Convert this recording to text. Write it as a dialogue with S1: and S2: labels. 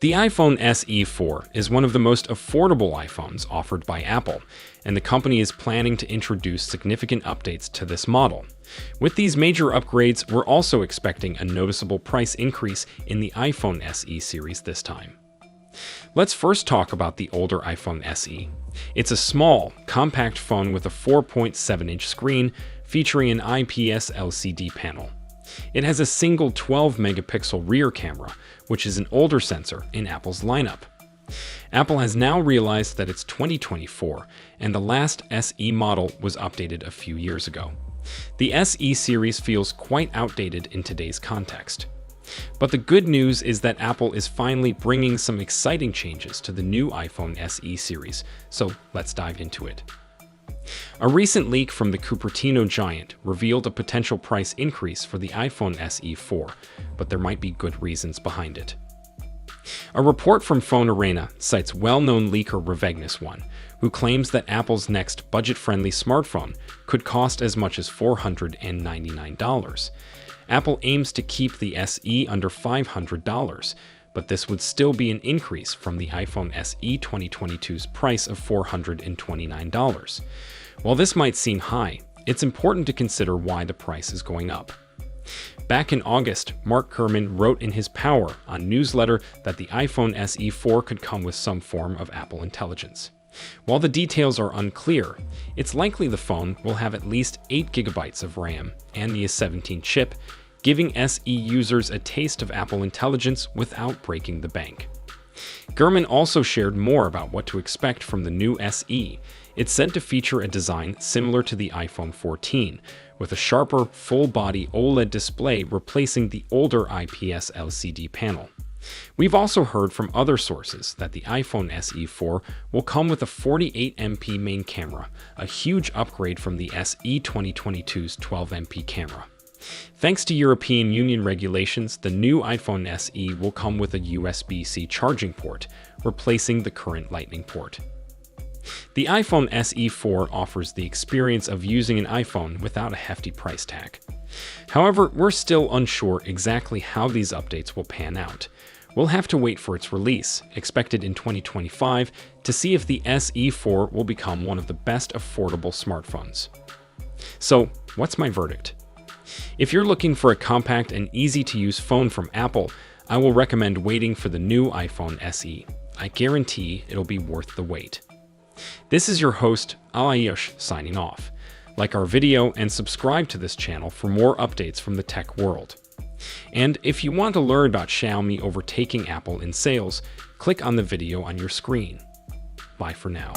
S1: The iPhone SE 4 is one of the most affordable iPhones offered by Apple, and the company is planning to introduce significant updates to this model. With these major upgrades, we're also expecting a noticeable price increase in the iPhone SE series this time. Let's first talk about the older iPhone SE. It's a small, compact phone with a 4.7-inch screen featuring an IPS LCD panel. It has a single 12-megapixel rear camera, which is an older sensor in Apple's lineup. Apple has now realized that it's 2024, and the last SE model was updated a few years ago. The SE series feels quite outdated in today's context. But the good news is that Apple is finally bringing some exciting changes to the new iPhone SE series, so let's dive into it. A recent leak from the Cupertino giant revealed a potential price increase for the iPhone SE 4, but there might be good reasons behind it. A report from Phone Arena cites well-known leaker Revegnus1, who claims that Apple's next budget-friendly smartphone could cost as much as $499. Apple aims to keep the SE under $500, but this would still be an increase from the iPhone SE 2022's price of $429. While this might seem high, it's important to consider why the price is going up. Back in August, Mark Gurman wrote in his Power on newsletter that the iPhone SE 4 could come with some form of Apple Intelligence. While the details are unclear, it's likely the phone will have at least 8 GB of RAM and the A17 chip, giving SE users a taste of Apple Intelligence without breaking the bank. Gurman also shared more about what to expect from the new SE. It's said to feature a design similar to the iPhone 14, with a sharper, full-body OLED display replacing the older IPS LCD panel. We've also heard from other sources that the iPhone SE 4 will come with a 48MP main camera, a huge upgrade from the SE 2022's 12MP camera. Thanks to European Union regulations, the new iPhone SE will come with a USB-C charging port, replacing the current Lightning port. The iPhone SE 4 offers the experience of using an iPhone without a hefty price tag. However, we're still unsure exactly how these updates will pan out. We'll have to wait for its release, expected in 2025, to see if the SE 4 will become one of the best affordable smartphones. So, what's my verdict? If you're looking for a compact and easy-to-use phone from Apple, I will recommend waiting for the new iPhone SE. I guarantee it'll be worth the wait. This is your host, Alayush, signing off. Like our video and subscribe to this channel for more updates from the tech world. And if you want to learn about Xiaomi overtaking Apple in sales, click on the video on your screen. Bye for now.